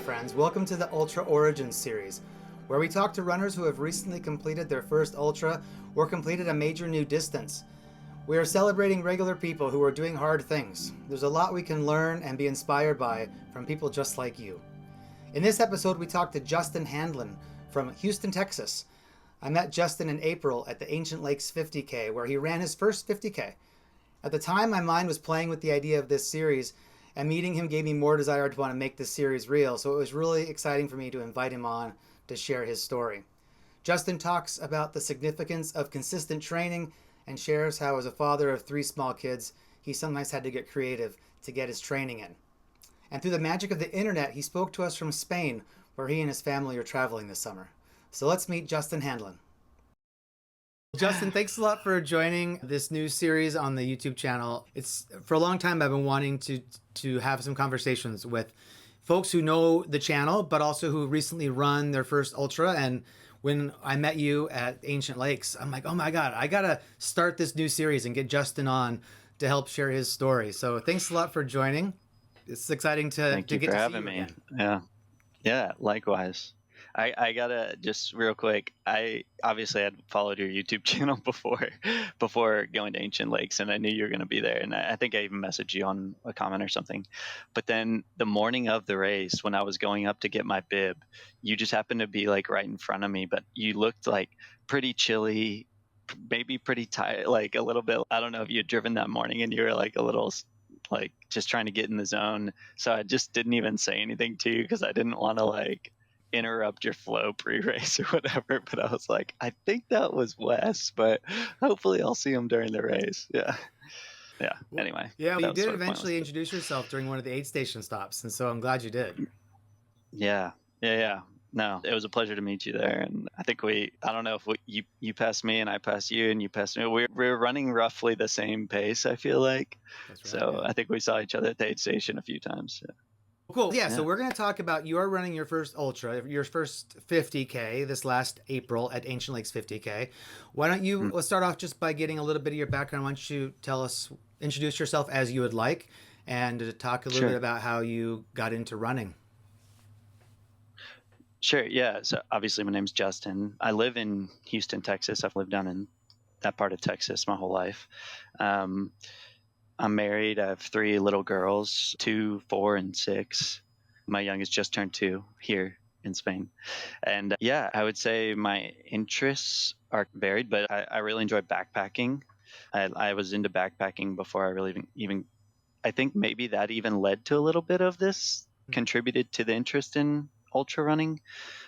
friends. Welcome to the Ultra Origins series, where we talk to runners who have recently completed their first ultra or completed a major new distance. We are celebrating regular people who are doing hard things. There's a lot we can learn and be inspired by from people just like you. In this episode, we talked to Justin Handlin from Houston, Texas. I met Justin in April at the Ancient Lakes 50K, where he ran his first 50K. At the time, my mind was playing with the idea of this series, and meeting him gave me more desire to want to make this series real, so it was really exciting for me to invite him on to share his story. Justin talks about the significance of consistent training and shares how, as a father of 3 small kids, he sometimes had to get creative to get his training in. And through the magic of the internet, he spoke to us from Spain, where he and his family are traveling this summer. So let's meet Justin Handlin. Justin, thanks a lot for joining this new series on the YouTube channel. It's for a long time I've been wanting to have some conversations with folks who know the channel, but also who recently run their first ultra. And when I met you at Ancient Lakes, I'm like, oh my God, I gotta start this new series and get Justin on to help share his story. So thanks a lot for joining. It's exciting to Thank you get for to see having you me. again. Yeah, likewise. I gotta just real quick. I obviously had followed your YouTube channel before going to Ancient Lakes, and I knew you were gonna be there. And I think I even messaged you on a comment or something. But then the morning of the race, when I was going up to get my bib, you just happened to be like right in front of me. But you looked like pretty chilly, maybe pretty tired, like a little bit. I don't know if you had driven that morning, and you were like a little like just trying to get in the zone. So I just didn't even say anything to you because I didn't want to like interrupt your flow pre-race or whatever. But I was like, I think that was Wes, but hopefully I'll see him during the race. Yeah. Anyway, Yeah, that you was did sort of pointless. eventually introduce yourself during one of the aid station stops, and so I'm glad you did. Yeah. No, it was a pleasure to meet you there. And I think I don't know if you passed me and I passed you and you passed me. We're running roughly the same pace, I feel like. That's right. So Yeah. I think we saw each other at the aid station a few times. Cool. Yeah, so Yeah. we're going to talk about you are running your first ultra, your first 50K this last April at Ancient Lakes 50K. Why don't you, Mm, let's start off just by getting a little bit of your background. Why don't you introduce yourself as you would like, and to talk a little bit Sure. about how you got into running. Sure. Yeah. So obviously my name's Justin. I live in Houston, Texas. I've lived down in that part of Texas my whole life. Um, I'm married. I have 3 little girls, 2, 4, and 6. My youngest just turned 2 here in Spain. And yeah, I would say my interests are varied, but I really enjoy backpacking. I was into backpacking before I really even I think maybe that even led to a little bit of this, contributed to the interest in ultra running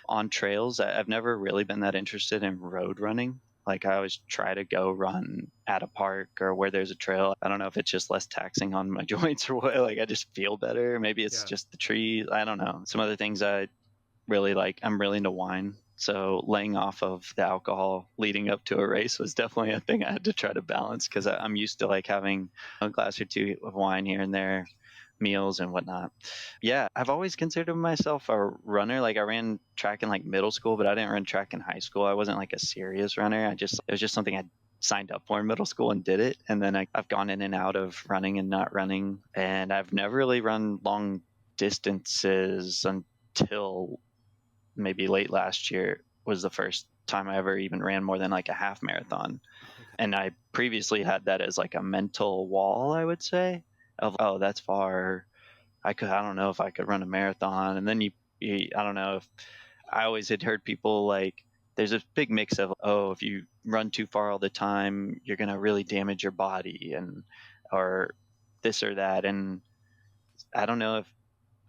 on trails. I've never really been that interested in road running. Like I always try to go run at a park or where there's a trail. I don't know if it's just less taxing on my joints or what. Like I just feel better. Maybe it's Yeah. just the trees. I don't know. Some other things I really like. I'm really into wine. So laying off of the alcohol leading up to a race was definitely a thing I had to try to balance because I'm used to like having a glass or 2 of wine here and there, meals and whatnot. Yeah, I've always considered myself a runner. Like I ran track in like middle school, but I didn't run track in high school. I wasn't like a serious runner. It was just something I signed up for in middle school and did it. And then I've gone in and out of running and not running. And I've never really run long distances until maybe late last year was the first time I ever even ran more than like a half marathon. Okay. And I previously had that as like a mental wall, I would say, of, oh, that's far. I don't know if I could run a marathon. And then I don't know if I always had heard people like, there's a big mix of, oh, if you run too far all the time, you're going to really damage your body or this or that. And I don't know if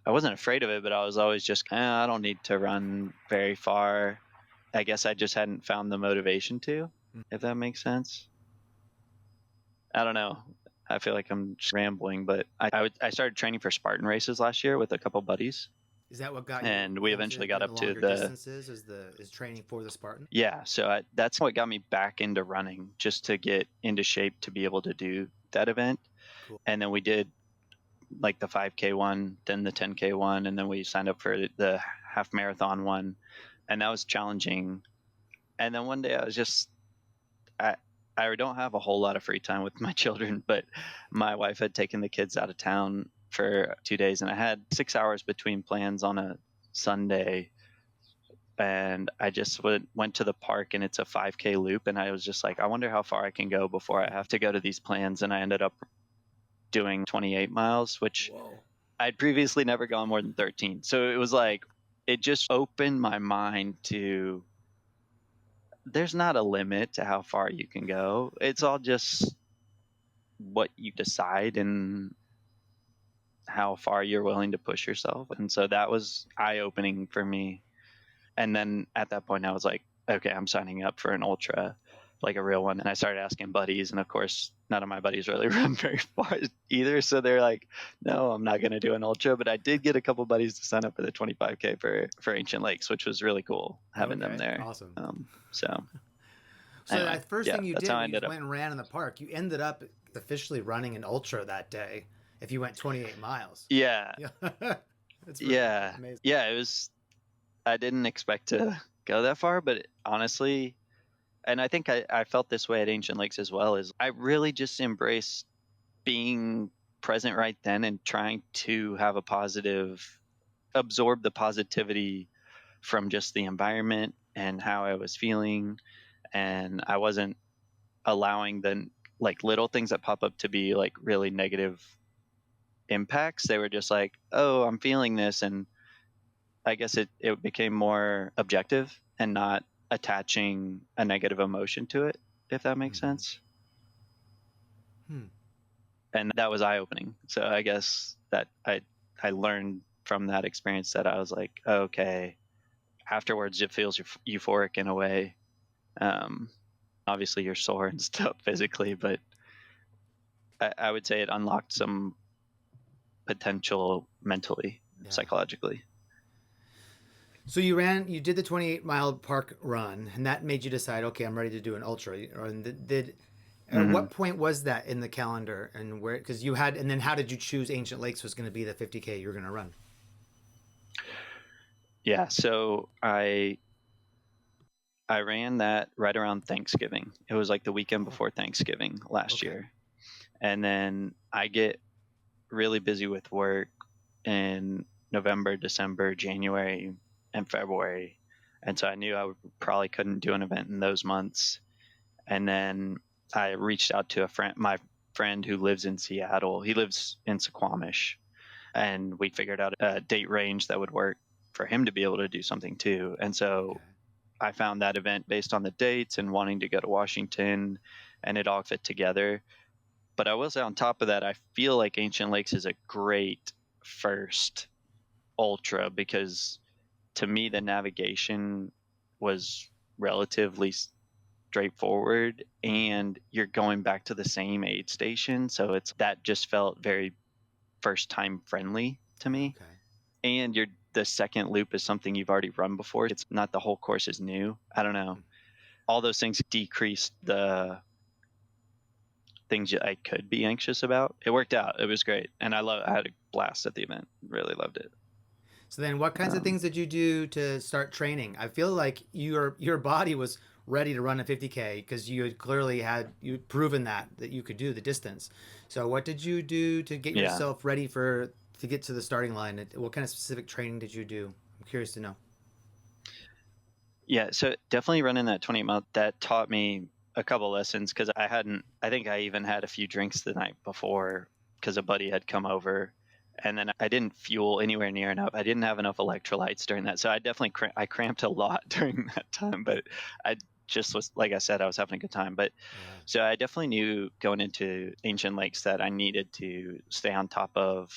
I wasn't afraid of it, but I was always just I don't need to run very far. I guess I just hadn't found the motivation to, if that makes sense. I don't know. I feel like I'm just rambling, but I started training for Spartan races last year with a couple buddies, Is that what got you and we into eventually got doing the up to longer distances? Is training for the Spartan? that's what got me back into running, just to get into shape to be able to do that event. Cool. And then we did like the 5K one, then the 10K one, and then we signed up for the half marathon one, and that was challenging. And then one day I was just I don't have a whole lot of free time with my children, but my wife had taken the kids out of town for 2 days, and I had 6 hours between plans on a Sunday, and I just went to the park, and it's a 5K loop, and I was just like, I wonder how far I can go before I have to go to these plans. And I ended up doing 28 miles, which Whoa. I'd previously never gone more than 13. So it was like, it just opened my mind to there's not a limit to how far you can go. It's all just what you decide and how far you're willing to push yourself. And so that was eye opening for me. And then at that point, I was like, okay, I'm signing up for an ultra, like a real one. And I started asking buddies. And of course, none of my buddies really run very far either. So they're like, no, I'm not going to do an ultra. But I did get a couple buddies to sign up for the 25K for Ancient Lakes, which was really cool having them Okay. there. Awesome. So So anyway, that first yeah, thing you that's did, how I you ended up. went and ran in the park. You ended up officially running an ultra that day. If you went 28 miles. Yeah. Yeah. That's Yeah. amazing. Yeah. It was, I didn't expect to go that far, but honestly, and I think I felt this way at Ancient Lakes as well, is I really just embraced being present right then and trying to have a positive, absorb the positivity from just the environment and how I was feeling. And I wasn't allowing the like little things that pop up to be like really negative impacts. They were just like, oh, I'm feeling this. And I guess it became more objective and not attaching a negative emotion to it, if that makes Mm-hmm. sense. Hmm. And that was eye opening. So I guess that I learned from that experience that I was like, okay, afterwards it feels euphoric in a way. Um, Obviously you're sore and stuff physically, but I would say it unlocked some potential mentally, Yeah. psychologically. So you did the 28-mile park run, and that made you decide, okay, I'm ready to do an ultra. At Hmm. what point was that in the calendar, and where? Because you had, and then how did you choose Ancient Lakes was going to be the 50K you were going to run? Yeah. So I ran that right around Thanksgiving. It was like the weekend Oh, before Thanksgiving last okay. year. And then I get really busy with work in November, December, January, and February. And so I knew probably couldn't do an event in those months. And then I reached out to my friend who lives in Seattle. He lives in Suquamish. And we figured out a date range that would work for him to be able to do something too. And so Okay. I found that event based on the dates and wanting to go to Washington, and it all fit together. But I will say, on top of that, I feel like Ancient Lakes is a great first ultra because to me, the navigation was relatively straightforward Mm-hmm. and you're going back to the same aid station. So that just felt very first time friendly to me. Okay. And the second loop is something you've already run before. It's not the whole course is new. I don't know. All those things decreased the things I could be anxious about. It worked out. It was great, and I had a blast at the event. Really loved it. So then, what kinds of Um, things did you do to start training? I feel like your body was ready to run a 50K because you had clearly you'd proven that you could do the distance. So what did you do to get yeah, yourself ready to get to the starting line? What kind of specific training did you do? I'm curious to know. yeah. So definitely running that 20 mile that taught me a couple lessons because I hadn't. I think I even had a few drinks the night before because a buddy had come over. And then I didn't fuel anywhere near enough. I didn't have enough electrolytes during that, so I definitely I cramped a lot during that time. But I just was like I said, I was having a good time. But Yeah. so I definitely knew going into Ancient Lakes that I needed to stay on top of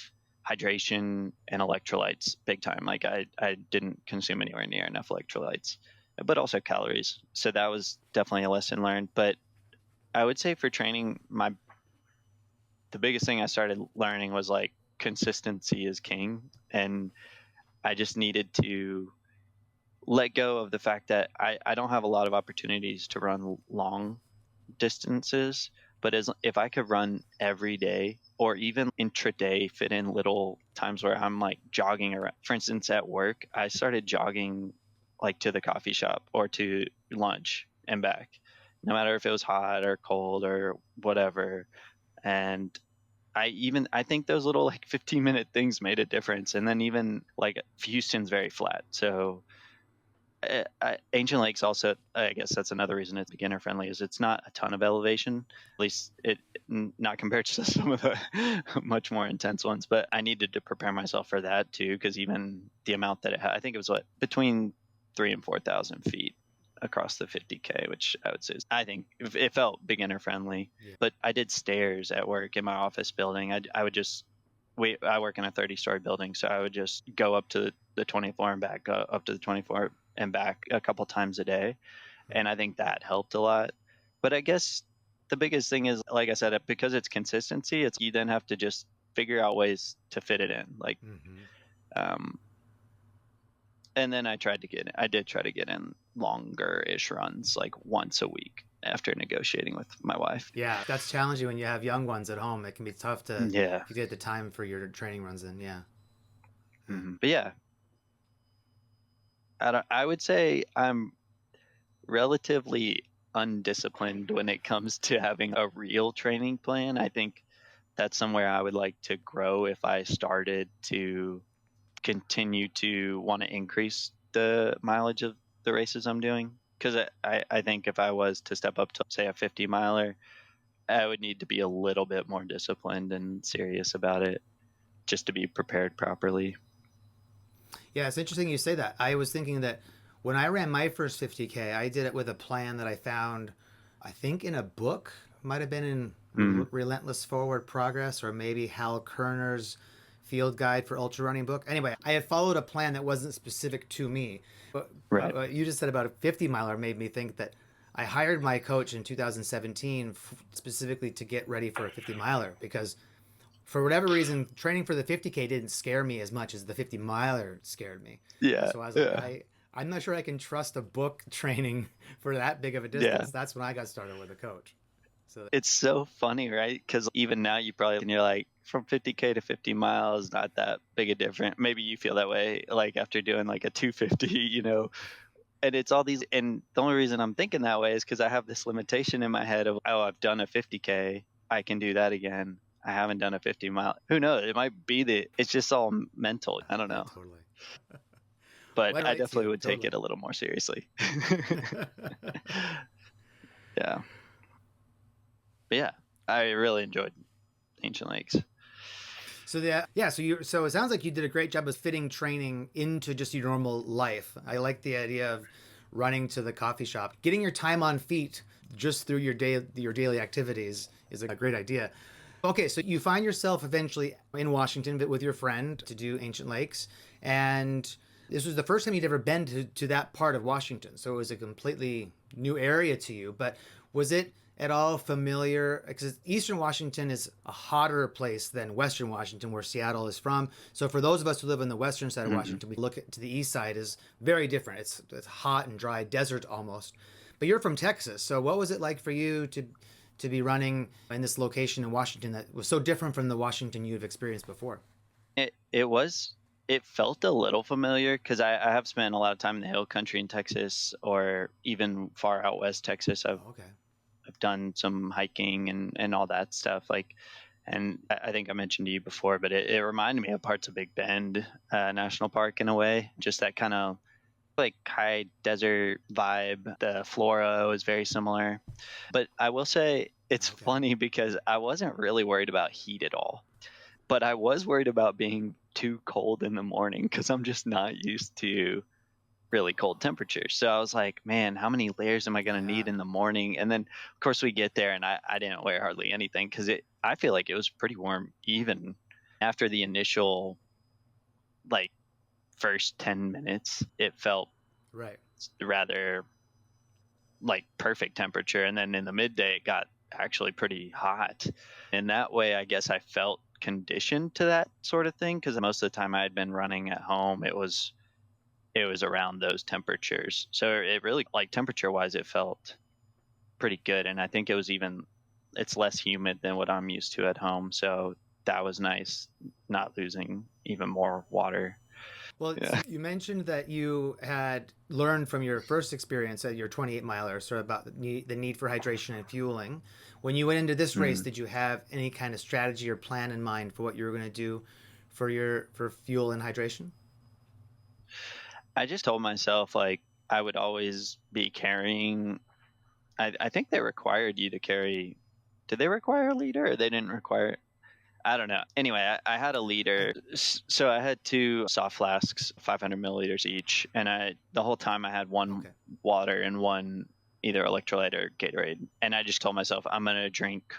hydration and electrolytes big time. Like I didn't consume anywhere near enough electrolytes, but also calories. So that was definitely a lesson learned. But I would say for training, the biggest thing I started learning was like consistency is king. And I just needed to let go of the fact that I don't have a lot of opportunities to run long distances, but if I could run every day or even intraday, fit in little times where I'm like jogging around. For instance, at work, I started jogging like to the coffee shop or to lunch and back, no matter if it was hot or cold or whatever. And I think those little like 15-minute things made a difference. And then even like Houston's very flat, so Ancient Lakes also, I guess that's another reason it's beginner friendly, is it's not a ton of elevation, at least not compared to some of the much more intense ones. But I needed to prepare myself for that too, because even the amount that it had, I think it was between 3,000 and 4,000 feet across the 50K, which I would say I think it felt beginner friendly. Yeah. But I did stairs at work in my office building. I would just I work in a 30-story building, so I would just go up to the 20th floor and back up to the 24th and back a couple times a day. And I think that helped a lot. But I guess the biggest thing is, like I said, because it's consistency, it's you then have to just figure out ways to fit it in. Like, and then I did try to get in longer-ish runs, like once a week after negotiating with my wife. Yeah, that's challenging when you have young ones at home. It can be tough to get the time for your training runs in. Yeah. But yeah, I would say I'm relatively undisciplined when it comes to having a real training plan. I think that's somewhere I would like to grow if I started to continue to want to increase the mileage of the races I'm doing. Because I think if I was to step up to, say, a 50 miler, I would need to be a little bit more disciplined and serious about it just to be prepared properly. Yeah, it's interesting you say that. I was thinking that when I ran my first 50K, I did it with a plan that I found, I think, in a book. Might have been in Relentless Forward Progress, or maybe Hal Kerner's Field Guide for Ultra Running book. Anyway, I had followed a plan that wasn't specific to me. But what you just said about a 50 miler made me think that I hired my coach in 2017 specifically to get ready for a 50 miler, because for whatever reason, training for the 50K didn't scare me as much as the 50 miler scared me. Yeah. So I was like, I'm not sure I can trust a book training for that big of a distance. That's when I got started with a coach. So it's so funny, right? Because even now you're like, from 50K to 50 miles, not that big a difference. Maybe you feel that way, like after doing like a 250, and it's all these. And the only reason I'm thinking that way is because I have this limitation in my head of, oh, I've done a 50K, I can do that again. I haven't done a 50 mile. Who knows? It might be it's just all mental. I don't know. Totally. But I definitely would take it a little more seriously. Yeah. But yeah, I really enjoyed Ancient Lakes. So so it sounds like you did a great job of fitting training into just your normal life. I like the idea of running to the coffee shop, getting your time on feet just through your daily activities is a great idea. Okay, so you find yourself eventually in Washington with your friend to do Ancient Lakes, and this was the first time you'd ever been to that part of Washington, so it was a completely new area to you. But was it at all familiar? Because Eastern Washington is a hotter place than Western Washington, where Seattle is from. So for those of us who live on the western side of Washington, we look to the east side is very different. It's hot and dry, desert almost. But you're from Texas, so what was it like for you to be running in this location in Washington that was so different from the Washington you've experienced before? It felt a little familiar because I have spent a lot of time in the hill country in Texas, or even far out west Texas. I've done some hiking and all that stuff. And I think I mentioned to you before, but it reminded me of parts of Big Bend National Park in a way. Just that kind of like high desert vibe. The flora was very similar. But I will say it's funny because I wasn't really worried about heat at all. But I was worried about being too cold in the morning because I'm just not used to really cold temperatures. So I was like, man, how many layers am I going to need in the morning? And then, of course, we get there and I didn't wear hardly anything because I feel like it was pretty warm even after the initial, like, first 10 minutes. It felt rather like perfect temperature. And then in the midday, it got actually pretty hot. And that way, I guess I felt conditioned to that sort of thing because most of the time I had been running at home, it was around those temperatures. So it really, like, temperature wise, it felt pretty good. And I think it's less humid than what I'm used to at home. So that was nice, not losing even more water. Well, Yeah. so you mentioned that you had learned from your first experience at your 28 miler, sort of about the need for hydration and fueling. When you went into this race, Mm. did you have any kind of strategy or plan in mind for what you were going to do for fuel and hydration? I just told myself like I would always be carrying. I think they required you to carry. Did they require a liter or they didn't require? I don't know. Anyway, I had a I, liter, so I had two soft flasks, 500 milliliters each, and the whole time I had one okay. water and one either electrolyte or Gatorade, and I just told myself I'm gonna drink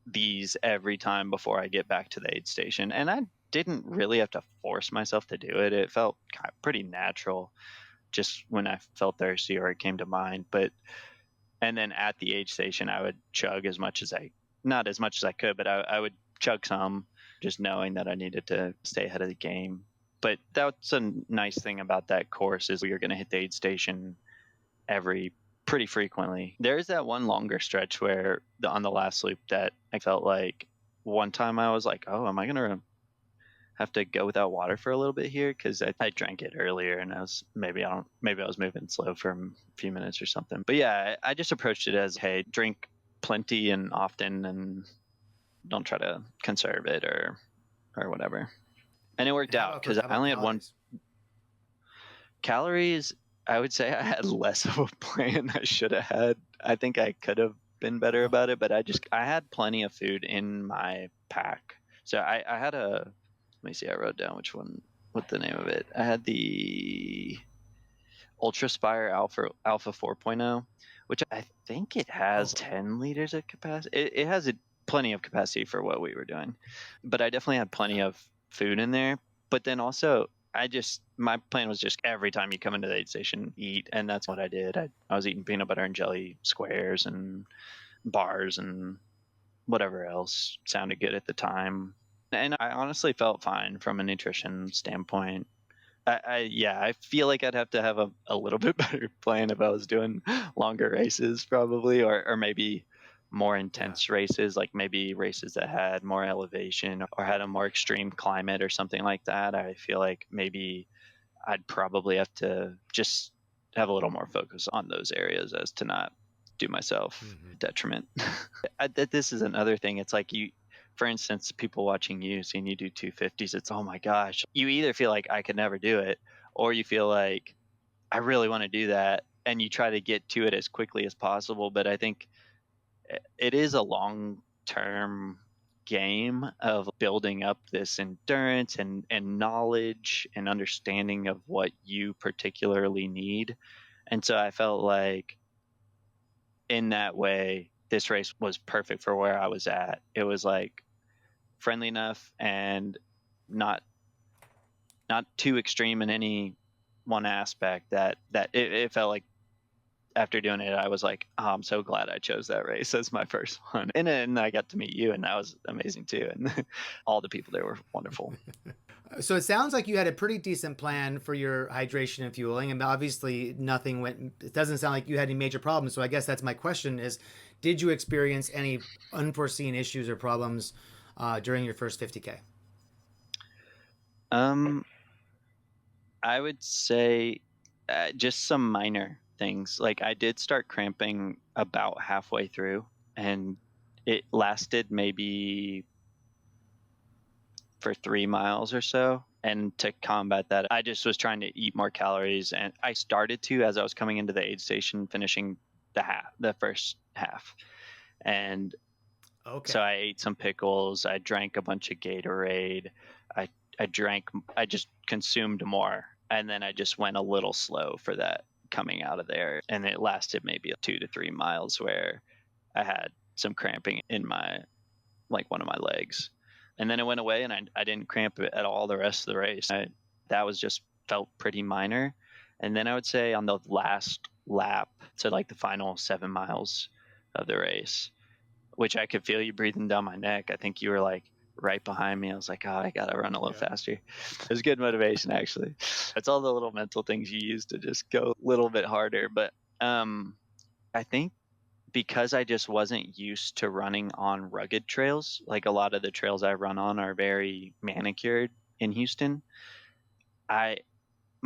these every time before I get back to the aid station, and I didn't really have to force myself to do it. It felt pretty natural, just when I felt thirsty or it came to mind. But and then at the aid station, I would chug as much as not as much as I could, but I would chug some, just knowing that I needed to stay ahead of the game. But that's a nice thing about that course is you're going to hit the aid station every pretty frequently. There's that one longer stretch where on the last loop that I felt like one time I was like, oh, am I going to have to go without water for a little bit here because I drank it earlier and I was maybe I was moving slow for a few minutes or something. But yeah, I just approached it as, hey, drink plenty and often and don't try to conserve it or whatever. And it worked And out because how I about only had one calories? calories. I would say I had less of a plan I should have had. I think I could have been better Oh, about it, but I had plenty of food in my pack. So I had a let me see, I wrote down what the name of it. I had the Ultra Spire Alpha 4.0, which I think it has oh, 10 liters of capacity. It has plenty of capacity for what we were doing, but I definitely had okay. plenty of food in there. But then also, my plan was just every time you come into the aid station, eat, and that's what I did. I was eating peanut butter and jelly squares and bars and whatever else sounded good at the time. And I honestly felt fine from a nutrition standpoint. Yeah, I feel like I'd have to have a little bit better plan if I was doing longer races, probably, or maybe more Yeah. intense races, like maybe races that had more elevation or had a more extreme climate or something like that. I feel like maybe I'd probably have to just have a little more focus on those areas as to not do myself Hmm. detriment. This is another thing. It's like for instance, people watching you, seeing you do 250s, it's, oh my gosh. You either feel like I could never do it, or you feel like I really want to do that. And you try to get to it as quickly as possible. But I think it is a long term game of building up this endurance and knowledge and understanding of what you particularly need. And so I felt like in that way, this race was perfect for where I was at. It was like friendly enough and not not too extreme in any one aspect that it felt like after doing it, I was like, oh, I'm so glad I chose that race as my first one. And then I got to meet you, and that was amazing too. And all the people there were wonderful. So it sounds like you had a pretty decent plan for your hydration and fueling, and obviously nothing went. It doesn't sound like you had any major problems. So I guess that's my question: is did you experience any unforeseen issues or problems during your first 50K? Um, I would say just some minor things. Like I did start cramping about halfway through, and it lasted maybe for 3 miles or so. And to combat that, I just was trying to eat more calories. And I started to as I was coming into the aid station, finishing the first half. And so Okay. I ate some pickles. I drank a bunch of Gatorade. I, I just consumed more. And then I just went a little slow for that coming out of there. And it lasted maybe 2 to 3 miles where I had some cramping in like one of my legs. And then it went away and I didn't cramp it at all the rest of the race. That was just felt pretty minor. And then I would say on the last lap to like the final 7 miles of the race, which I could feel you breathing down my neck. I think you were like right behind me. I was like, oh, I got to run a little Yeah. faster. It was good motivation, actually. It's all the little mental things you use to just go a little bit harder. But I think because I just wasn't used to running on rugged trails, like a lot of the trails I run on are very manicured in Houston. I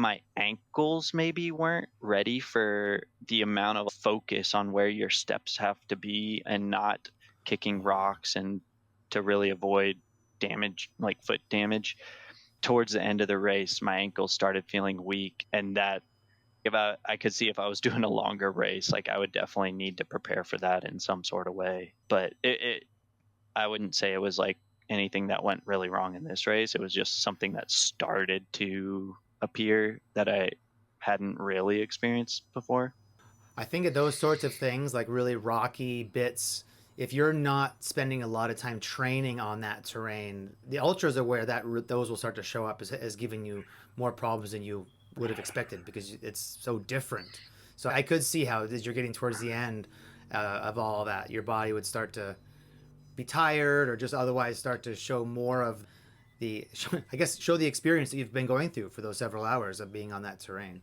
my ankles maybe weren't ready for the amount of focus on where your steps have to be and not kicking rocks and to really avoid damage, like foot damage. Towards the end of the race, my ankles started feeling weak, and that if I could see if I was doing a longer race, like I would definitely need to prepare for that in some sort of way. But I wouldn't say it was like anything that went really wrong in this race. It was just something that started to appear that I hadn't really experienced before. I think of those sorts of things, like really rocky bits, if you're not spending a lot of time training on that terrain, the ultras are where those will start to show up as giving you more problems than you would have expected because it's so different. So I could see how, as you're getting towards the end of all that, your body would start to be tired or just otherwise start to show more of the, I guess, show the experience that you've been going through for those several hours of being on that terrain.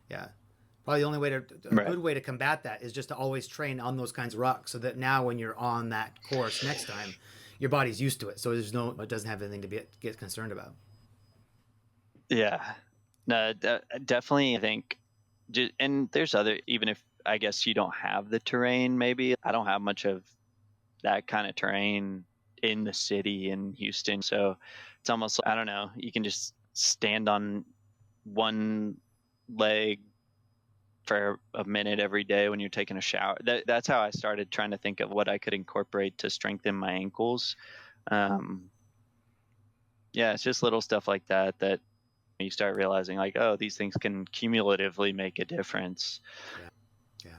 Yeah. Probably the only way a Right. good way to combat that is just to always train on those kinds of rocks so that now when you're on that course next time, your body's used to it. So it doesn't have anything to get concerned about. Yeah. No, definitely. I think, and there's other, even if I guess you don't have the terrain, maybe I don't have much of that kind of terrain in the city in Houston. So it's almost, I don't know, you can just stand on one leg for a minute every day when you're taking a shower. That's how I started trying to think of what I could incorporate to strengthen my ankles. Um, yeah, it's just little stuff like that that you start realizing like, oh, these things can cumulatively make a difference. Yeah. Yeah.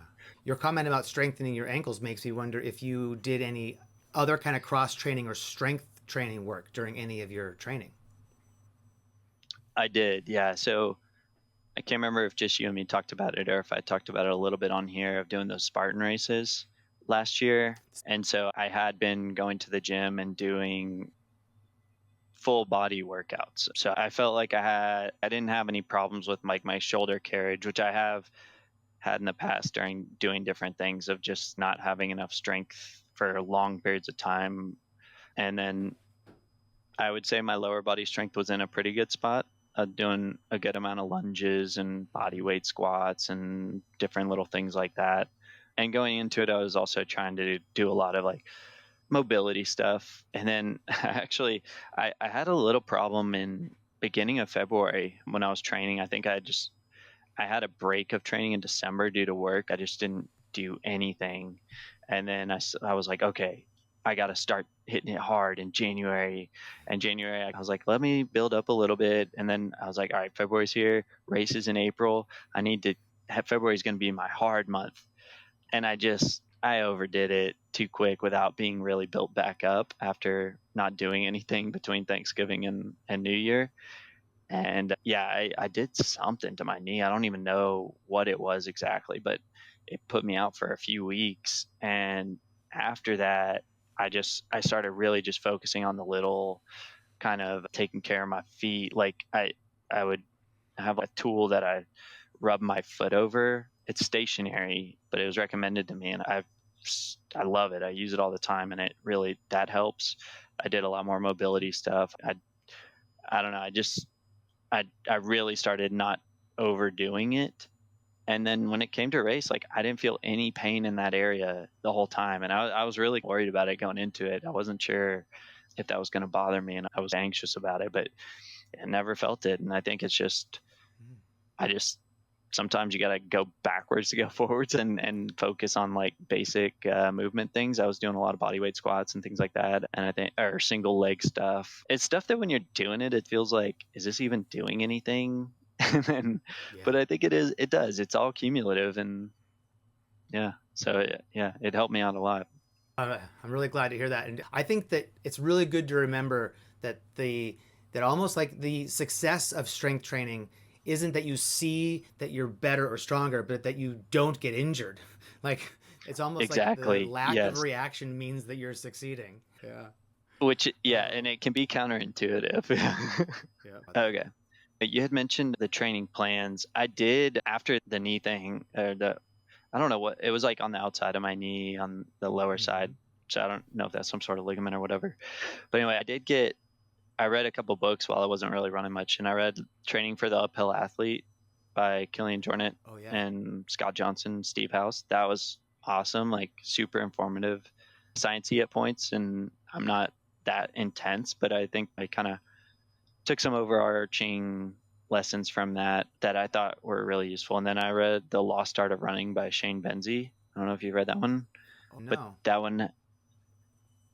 Your comment about strengthening your ankles makes me wonder if you did any other kind of cross training or strength training work during any of your training. I did, yeah. So I can't remember if just you and me talked about it or if I talked about it a little bit on here of doing those Spartan races last year. And so I had been going to the gym and doing full body workouts. So I felt like I didn't have any problems with like my shoulder carriage, which I have had in the past during doing different things of just not having enough strength for long periods of time. And then I would say my lower body strength was in a pretty good spot, doing a good amount of lunges and body weight squats and different little things like that. And going into it, I was also trying to do a lot of like mobility stuff. And then actually, I had a little problem in beginning of February when I was training. I think I had a break of training in December due to work. I just didn't do anything. And then I was like, okay, I got to start hitting it hard in January. And January, I was like, let me build up a little bit. And then I was like, all right, February's here, races in April. February's going to be my hard month. And I overdid it too quick without being really built back up after not doing anything between Thanksgiving and New Year. And yeah, I did something to my knee. I don't even know what it was exactly, but it put me out for a few weeks. And after that, I started really just focusing on the little kind of taking care of my feet. Like I would have a tool that I rub my foot over. It's stationary, but it was recommended to me, and I love it. I use it all the time, and it really that helps. I did a lot more mobility stuff. I don't know. I really started not overdoing it. And then when it came to race, like I didn't feel any pain in that area the whole time. And I was really worried about it going into it. I wasn't sure if that was going to bother me, and I was anxious about it, but I never felt it. And I think it's just, I just, sometimes you got to go backwards to go forwards and focus on like basic movement things. I was doing a lot of body weight squats and things like that. And I think, or single leg stuff. It's stuff that when you're doing it, it feels like, is this even doing anything? And then, Yeah. but I think it does. It's all cumulative. And yeah, so yeah, it helped me out a lot. I'm really glad to hear that, and I think that it's really good to remember that that almost like the success of strength training isn't that you see that you're better or stronger, but that you don't get injured. Like it's almost like the Exactly. lack of Yes. reaction means that you're succeeding. Yeah. Which, yeah, Oh, and it can be counterintuitive. yeah. Okay. You had mentioned the training plans. I did after the knee thing, or I don't know what it was like on the outside of my knee on the lower Mm-hmm. side. So I don't know if that's some sort of ligament or whatever. But anyway, I did get I read a couple books while I wasn't really running much, and I read Training for the Uphill Athlete by Killian Jornet Oh yeah. and Scott Johnson, Steve House. That was awesome, like super informative, sciencey at points, and I'm not that intense, but I think I kind of took some overarching lessons from that I thought were really useful. And then I read The Lost Art of Running by Shane Benzie. I don't know if you read that one, Oh but no. that one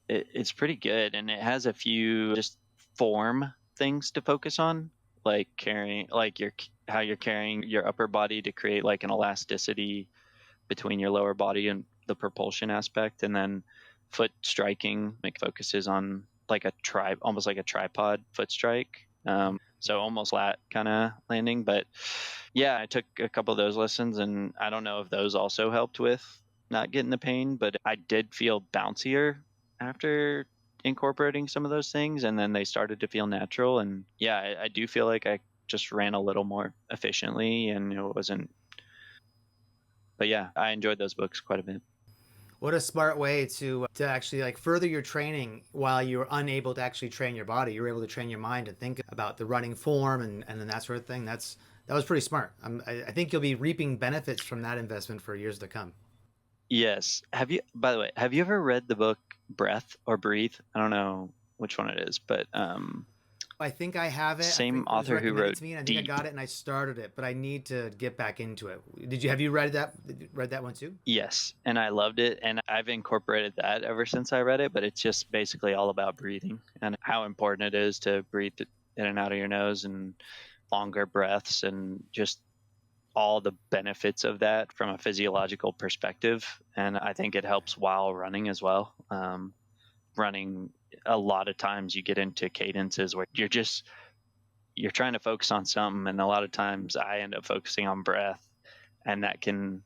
it's pretty good, and it has a few just form things to focus on, like carrying, like your how you're carrying your upper body to create like an elasticity between your lower body and the propulsion aspect, and then foot striking, like focuses on like a almost like a tripod foot strike. So Yeah. almost flat kind of landing. But yeah, I took a couple of those lessons, and I don't know if those also helped with not getting the pain, but I did feel bouncier after incorporating some of those things, and then they started to feel natural. And yeah, I do feel like I just ran a little more efficiently, and it wasn't. But yeah, I enjoyed those books quite a bit. What a smart way to actually like further your training while you're unable to actually train your body. You're able to train your mind and think about the running form and then that sort of thing. That was pretty smart. I think you'll be reaping benefits from that investment for years to come. Yes. By the way, have you ever read the book Breath or Breathe? I don't know which one it is, but I think I have it. I same think it was author who recommended wrote to me, and I think I Deep. got it, and I started it, but I need to get back into it. Did you have you read that? Read that one too? Yes, and I loved it, and I've incorporated that ever since I read it. But it's just basically all about breathing and how important it is to breathe in and out of your nose and longer breaths, and just all the benefits of that from a physiological perspective. And I think it helps while running as well. Running, a lot of times you get into cadences where you're trying to focus on something, and a lot of times I end up focusing on breath, and that can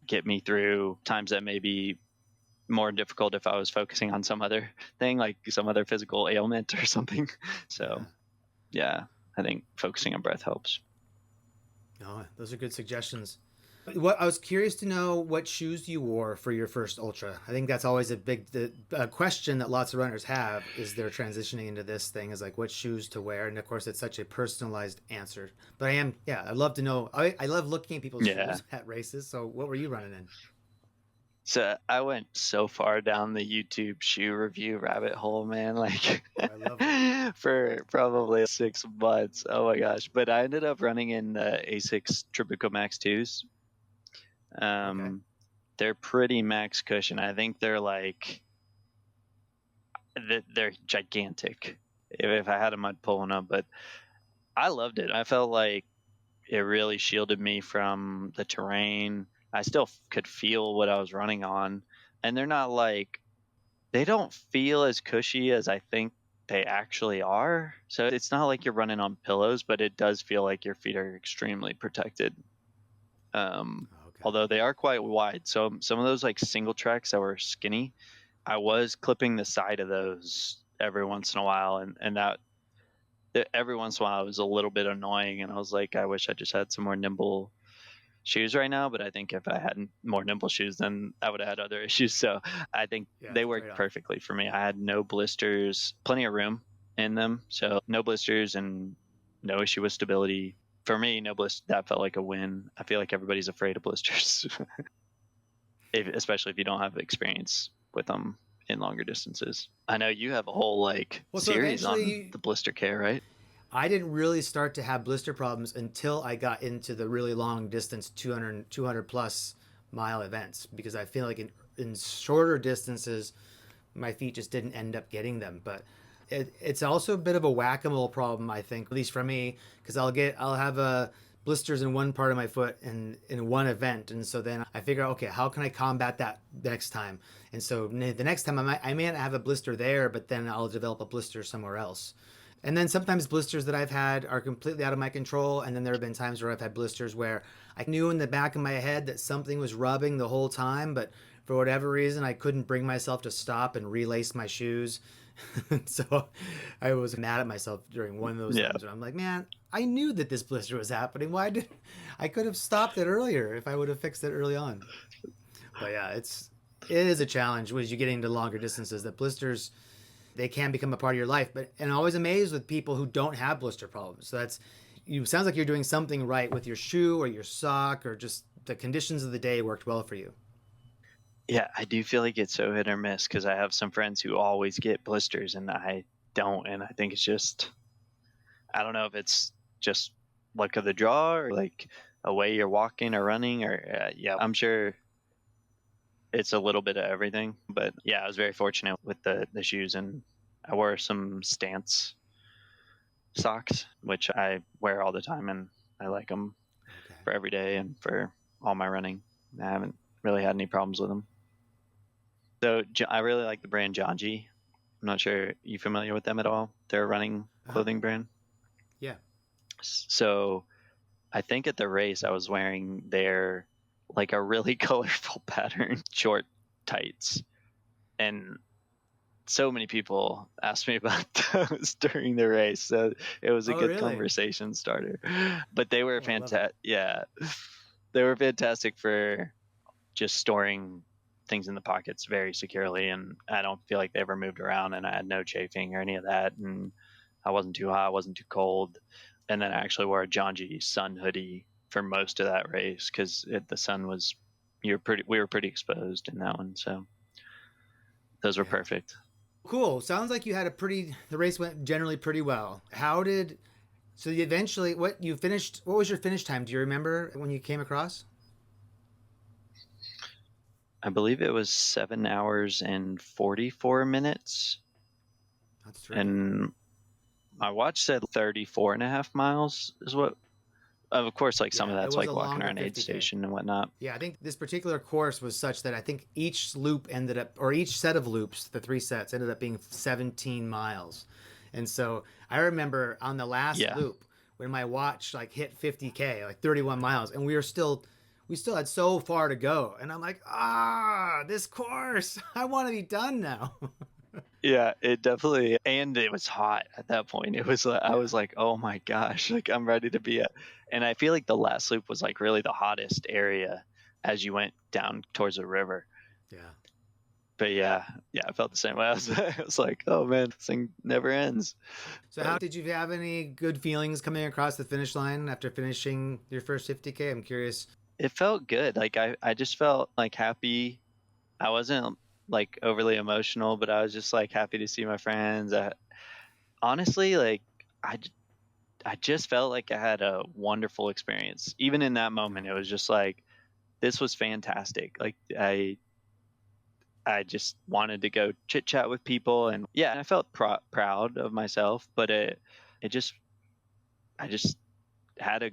get me through times that may be more difficult if I was focusing on some other thing, like some other physical ailment or something. Yeah. So yeah, I think focusing on breath helps. No, those are good suggestions. What I was curious to know what shoes you wore for your first ultra. I think that's always a big question that lots of runners have is they're transitioning into this thing is like what shoes to wear, and of course it's such a personalized answer. But I'd love to know. I love looking at people's Yeah. shoes at races. So what were you running in? So I went so far down the YouTube shoe review rabbit hole, man, like Oh, I love it. for probably 6 months. Oh my gosh. But I ended up running in the Asics Tribuco Max 2s. Okay. Um, they're pretty max cushion. I think they're like, they're gigantic. If I had them, I'd pull one up, but I loved it. I felt like it really shielded me from the terrain. I still could feel what I was running on, and they're not like, they don't feel as cushy as I think they actually are. So it's not like you're running on pillows, but it does feel like your feet are extremely protected. Um, Okay. Although they are quite wide. So some of those like single tracks that were skinny, I was clipping the side of those every once in a while, and that every once in a while it was a little bit annoying, and I was like, I wish I just had some more nimble shoes right now. But I think if I had more nimble shoes, then I would have had other issues. So I think Yeah, they it's a worked trade-off. perfectly for me. I had no blisters, plenty of room in them, so no blisters and no issue with stability. For me, no blister, that felt like a win. I feel like everybody's afraid of blisters, especially if you don't have experience with them in longer distances. I know you have a whole like Well, so series on eventually the blister care, right? I didn't really start to have blister problems until I got into the really long distance 200 plus mile events because I feel like in shorter distances, my feet just didn't end up getting them. But it's also a bit of a whack-a-mole problem, I think, at least for me, because I'll have blisters in one part of my foot in one event, and so then I figure, okay, how can I combat that next time? And so the next time I may not have a blister there, but then I'll develop a blister somewhere else. And then sometimes blisters that I've had are completely out of my control. And then there have been times where I've had blisters where I knew in the back of my head that something was rubbing the whole time, but for whatever reason, I couldn't bring myself to stop and relace my shoes. So I was mad at myself during one of those Yeah. times when I'm like, man, I knew that this blister was happening. Why did I could have stopped it earlier if I would have fixed it early on? But yeah, it is a challenge as you get into longer distances that blisters they can become a part of your life. But and I'm always amazed with people who don't have blister problems. So that's you sounds like you're doing something right with your shoe or your sock, or just the conditions of the day worked well for you. Yeah, I do feel like it's so hit or miss because I have some friends who always get blisters and I don't. And I think it's just, I don't know if it's just luck of the draw or like a way you're walking or running or, yeah, I'm sure it's a little bit of everything. But yeah, I was very fortunate with the shoes, and I wore some Stance socks, which I wear all the time, and I like them Okay. for every day and for all my running. I haven't really had any problems with them. So I really like the brand Janji. I'm not sure you familiar with them at all. They're a running Uh-huh. clothing brand. Yeah. So I think at the race I was wearing their like a really colorful pattern short tights, and so many people asked me about those during the race. So it was a Oh, good really? conversation starter. But they were Oh, I love it. fantastic. Yeah, they were fantastic for just storing things in the pockets very securely, and I don't feel like they ever moved around, and I had no chafing or any of that, and I wasn't too hot, I wasn't too cold. And then I actually wore a Janji sun hoodie for most of that race because the sun was we were pretty exposed in that one, so those were Yeah. perfect. Cool. Sounds like you had a pretty. The race went generally pretty well. How did? So you eventually, what you finished? What was your finish time? Do you remember when you came across? I believe it was 7 hours and 44 minutes, That's terrific. and my watch said 34 and a half miles is what. Of course, like some of Yeah, it that's was a like walking longer around aid 50K. station and whatnot. Yeah, I think this particular course was such that I think each loop ended up, or each set of loops, the three sets, ended up being 17 miles. And so I remember on the last Yeah, loop when my watch like hit 50K, like 31 miles, and we still had so far to go. And I'm like, this course, I want to be done now. yeah, it definitely, and it was hot at that point. It was, I Yeah, was like, oh my gosh, like I'm ready to be at. And I feel like the last loop was like really the hottest area as you went down towards the river. yeah. But yeah, yeah, I felt the same way. I was like, oh man, this thing never ends. So, how But did you have any good feelings coming across the finish line after finishing your first 50K? I'm curious. it felt good. Like I just felt like happy. I wasn't like overly emotional, but I was just like happy to see my friends. Honestly, like I, I just felt like I had a wonderful experience. Even in that moment, it Okay. was just like this was fantastic. Like I just wanted to go chit chat with people, and yeah, I felt proud of myself. But it just I just had a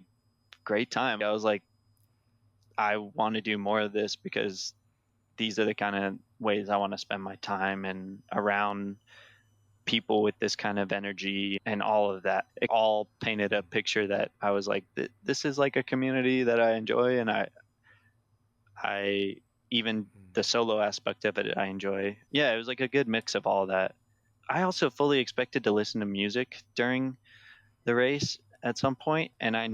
great time. I was like, I want to do more of this because these are the kind of ways I want to spend my time and around people with this kind of energy and all of that. It all painted a picture that I was like, this is like a community that I enjoy, and I even the solo aspect of it I enjoy. Yeah, it was like a good mix of all that. I also fully expected to listen to music during the race at some point, and I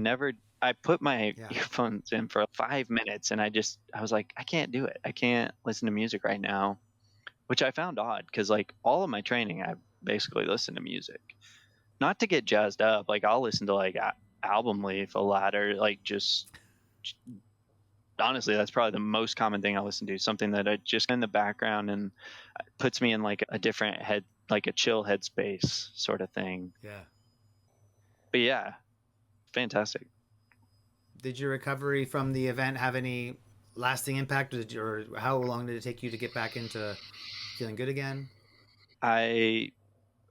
put my Yeah. earphones in for 5 minutes, and I was like, I can't do it. I can't listen to music right now, which I found odd because like all of my training, I basically listen to music, not to get jazzed up. Like I'll listen to like album leaf, a ladder, like just honestly, that's probably the most common thing I listen to. Something that I just in the background and puts me in like a different head, like a chill headspace sort of thing. Yeah. But yeah, fantastic. Did your recovery from the event have any lasting impact, or how long did it take you to get back into feeling good again? I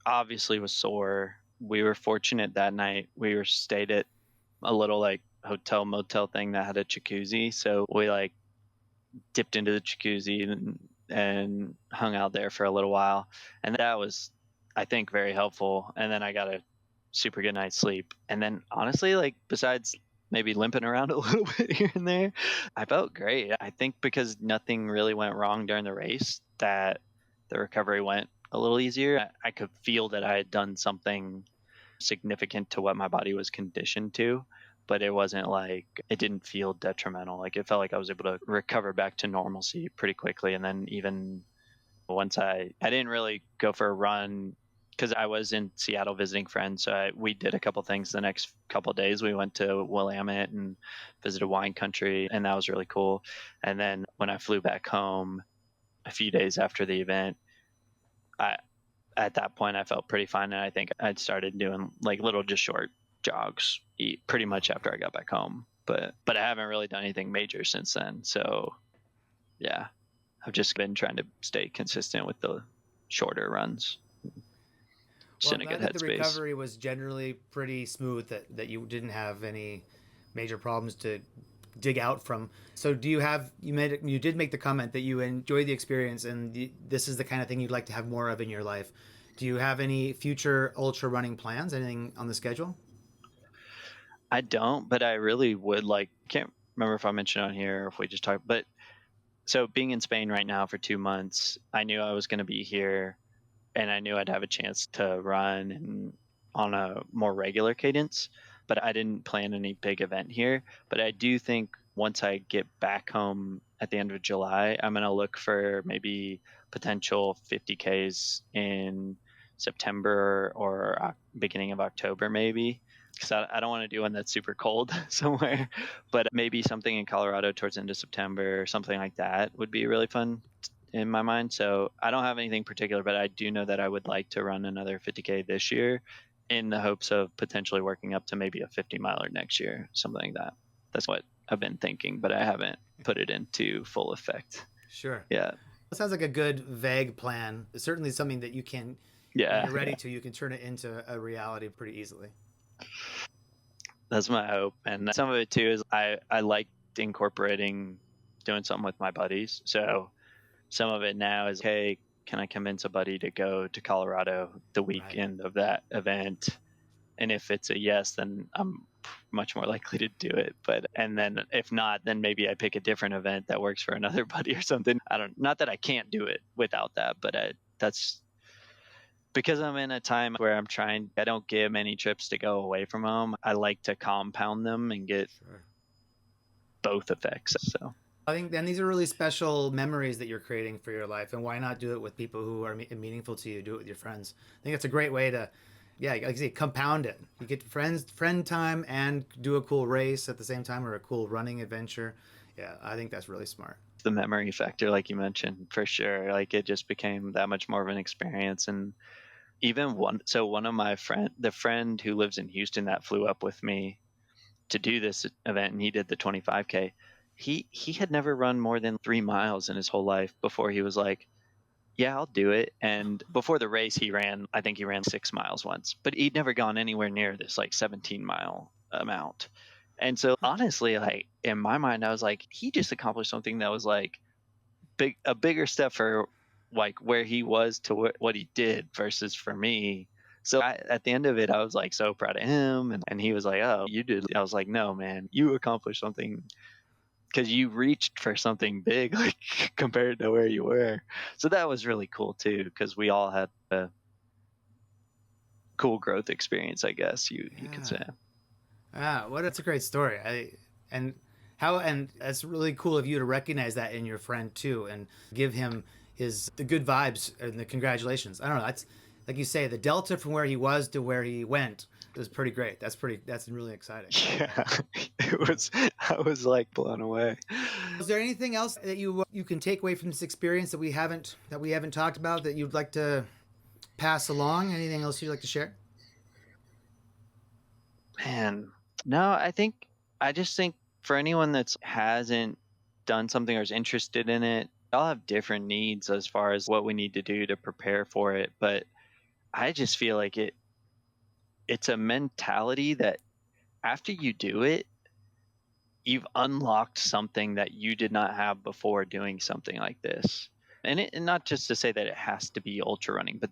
obviously was sore. We were fortunate that night. We were stayed at a little like hotel motel thing that had a jacuzzi, so we like dipped into the jacuzzi and hung out there for a little while, and that was, I think, very helpful. And then I got a super good night's sleep. And then honestly, like besides maybe limping around a little bit here and there, I felt great. I think because nothing really went wrong during the race, that the recovery went a little easier. I could feel that I had done something significant to what my body was conditioned to, but it wasn't like it didn't feel detrimental. Like it felt like I was able to recover back to normalcy pretty quickly, and then even Once I didn't really go for a run because I was in Seattle visiting friends. So we did a couple things the next couple of days. We went to Willamette and visited wine country, and that was really cool. And then when I flew back home a few days after the event, I at that point I felt pretty fine, and I think I'd started doing like little just short jogs pretty much after I got back home. But I haven't really done anything major since then. So yeah, I've just been trying to stay consistent with the shorter runs. Just Well, in I'm a good glad that the headspace. recovery was generally pretty smooth, that you didn't have any major problems to dig out from. So do you have, you did make the comment that you enjoy the experience and this is the kind of thing you'd like to have more of in your life. Do you have any future ultra running plans? Anything on the schedule? I don't, but I really would like. Can't remember if I mentioned on here or if we just talked. But so being in Spain right now for 2 months, I knew I was going to be here, and I knew I'd have a chance to run and on a more regular cadence. But I didn't plan any big event here. But I do think once I get back home at the end of July, I'm going to look for maybe potential 50Ks in September or beginning of October, maybe. Because I don't want to do one that's super cold somewhere, but maybe something in Colorado towards the end of September or something like that would be really fun in my mind. So I don't have anything particular, but I do know that I would like to run another 50K this year in the hopes of potentially working up to maybe a 50 miler next year, something like that. That's what I've been thinking, but I haven't put it into full effect. Sure. Yeah. It sounds like a good vague plan. It's certainly something that you can, when Yeah. you're ready Yeah. to, you can turn it into a reality pretty easily. That's my hope. And some of it too is I liked incorporating doing something with my buddies. So some of it now is, hey, can I convince a buddy to go to Colorado the Right. weekend of that event? And if it's a yes, then I'm much more likely to do it. But and then if not, then maybe I pick a different event that works for another buddy or something. I don't, not that I can't do it without that, but that's because I'm in a time where I don't get many trips to go away from home. I like to compound them and get Sure. both effects. So I think then these are really special memories that you're creating for your life, and why not do it with people who are meaningful to you? Do it with your friends. I think that's a great way to, yeah, like I say, compound it. You get friend time, and do a cool race at the same time, or a cool running adventure. Yeah, I think that's really smart. the memory factor, like you mentioned, for sure, like it just became that much more of an experience. And even one of my the friend who lives in Houston that flew up with me to do this event, and he did the 25K. He had never run more than 3 miles in his whole life before he was like, yeah, I'll do it. And before the race, I think he ran 6 miles once, but he'd never gone anywhere near this like 17-mile amount. And so honestly, like in my mind, I was like, he just accomplished something that was like a bigger step for like where he was to what he did versus for me. So at the end of it, I was like so proud of him. And he was like, oh, you did. I was like, no, man, you accomplished something because you reached for something big, like compared to where you were. So that was really cool too, because we all had a cool growth experience, I guess you could Yeah. say. Ah, what that's a great story. And and that's really cool of you to recognize that in your friend too, and give him the good vibes and the congratulations. I don't know. That's like you say, the delta from where he was to where he went is pretty great. That's really exciting. Yeah, it was. I was like blown away. Is there anything else that you can take away from this experience that we haven't talked about that you'd like to pass along? Anything else you'd like to share? Man, no, I just think for anyone that's hasn't done something or is interested in it, all have different needs as far as what we need to do to prepare for it. But I just feel like it's a mentality that after you do it, you've unlocked something that you did not have before doing something like this. And not just to say that it has to be ultra running, but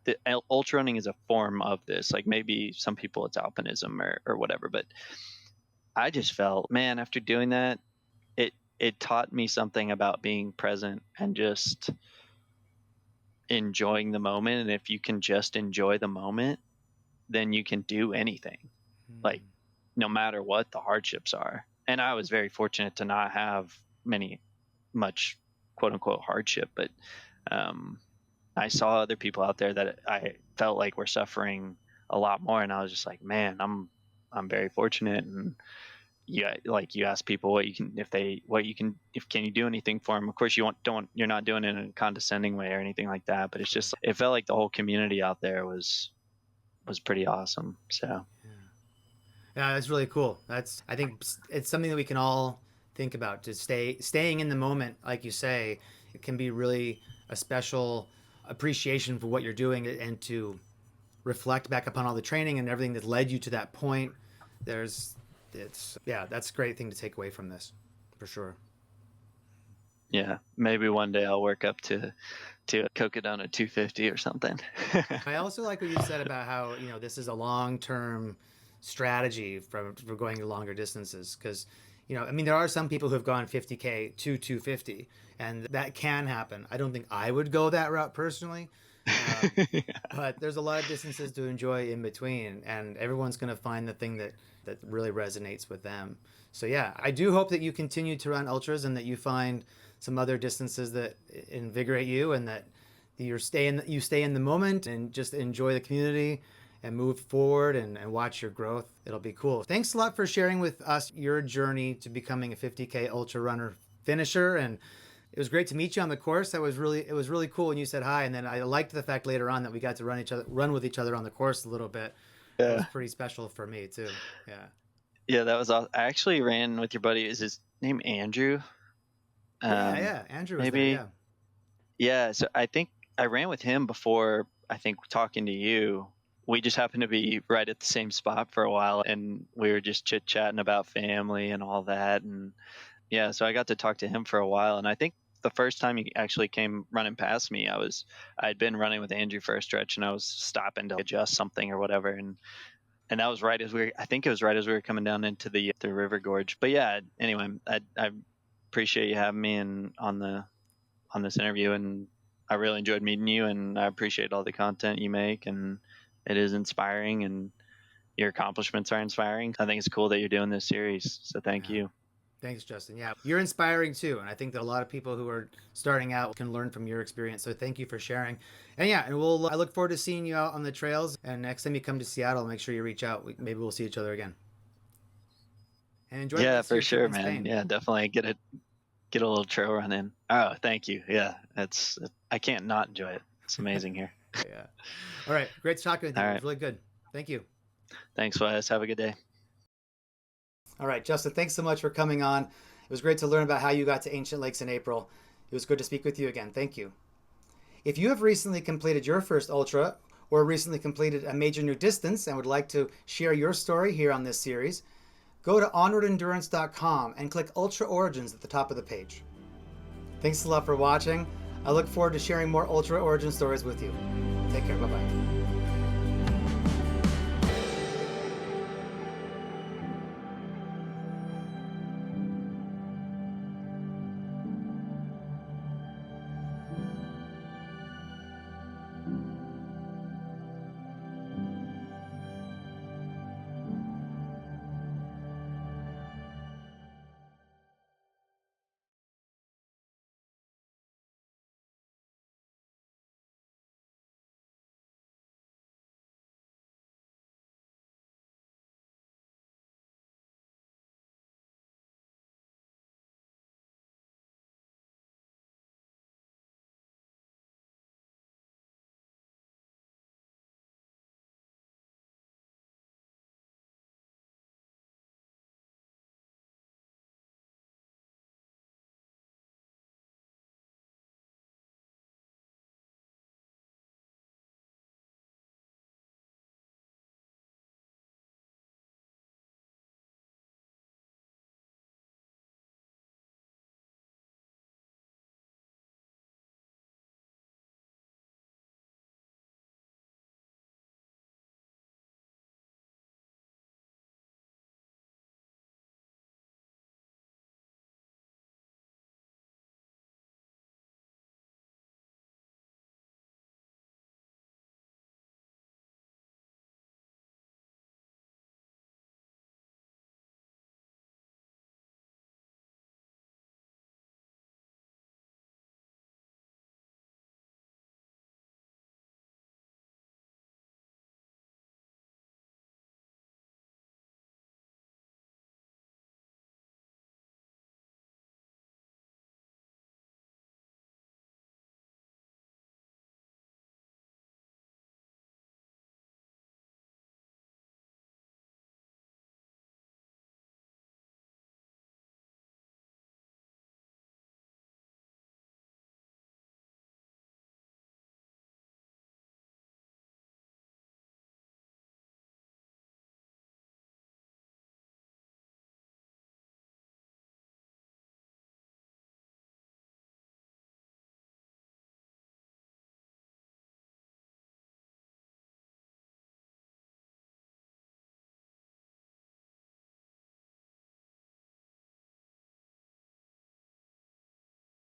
ultra running is a form of this. Like maybe some people it's alpinism or whatever, but I just felt, man, after doing that, it taught me something about being present and just enjoying the moment. And if you can just enjoy the moment, then you can do anything. Like no matter what the hardships are. And I was very fortunate to not have much quote unquote hardship, but um I saw other people out there that I felt like were suffering a lot more, and I was just like, man, I'm very fortunate. And yeah, like you ask people what you can, if they, what you can, if can you do anything for them? Of course, you're not doing it in a condescending way or anything like that. But it's just, it felt like the whole community out there was pretty awesome. So Yeah, that's really cool. I think it's something that we can all think about, to staying in the moment, like you say. It can be really a special appreciation for what you're doing, and to reflect back upon all the training and everything that led you to that point. There's it's Yeah, that's a great thing to take away from this, for sure. yeah, maybe one day I'll work up to a Cocodona 250 or something. I also like what you said about how, this is a long-term strategy for going longer distances, because I mean, there are some people who have gone 50K to 250, and that can happen. I don't think I would go that route personally. But there's a lot of distances to enjoy in between, and everyone's going to find the thing that really resonates with them. So yeah, I do hope that you continue to run ultras, and that you find some other distances that invigorate you, and that you stay in the moment and just enjoy the community and move forward, and watch your growth. It'll be cool. Thanks a lot for sharing with us your journey to becoming a 50K ultra runner finisher. And it was great to meet you on the course. It was really cool when you said hi, and then I liked the fact later on that we got to run with each other on the course a little bit. That was Yeah. pretty special for me too. Yeah. Yeah, that was awesome. I actually ran with your buddy. Is his name Andrew? Yeah, Um, yeah. Andrew was there. maybe. Yeah. Yeah. So I think I ran with him before. I think talking to you, we just happened to be right at the same spot for a while, and we were just chit chatting about family and all that. And yeah, so I got to talk to him for a while, and I think the first time he actually came running past me, I'd been running with Andrew for a stretch, and I was stopping to adjust something or whatever, and that was right as I think it was right as we were coming down into the river gorge. But yeah, anyway, I appreciate you having me on this interview, and I really enjoyed meeting you, and I appreciate all the content you make, and it is inspiring, and your accomplishments are inspiring. I think it's cool that you're doing this series, so thank Yeah. you. Thanks, Justin. Yeah, you're inspiring too, and I think that a lot of people who are starting out can learn from your experience. So thank you for sharing. And yeah, and I look forward to seeing you out on the trails. And next time you come to Seattle, make sure you reach out. Maybe we'll see each other again. And enjoy the Yeah, rest of for your trip sure, in man. Spain. Yeah, definitely get a little trail run in. Oh, thank you. Yeah, I can't not enjoy it. It's amazing here. Yeah. All right. Great talking with you. All It was right. really good. Thank you. Thanks, Wes. Have a good day. All right, Justin, thanks so much for coming on. It was great to learn about how you got to Ancient Lakes in April. It was good to speak with you again. Thank you. If you have recently completed your first ultra, or recently completed a major new distance and would like to share your story here on this series, go to onwardendurance.com and click Ultra Origins at the top of the page. Thanks a lot for watching. I look forward to sharing more Ultra Origin stories with you. Take care. Bye-bye.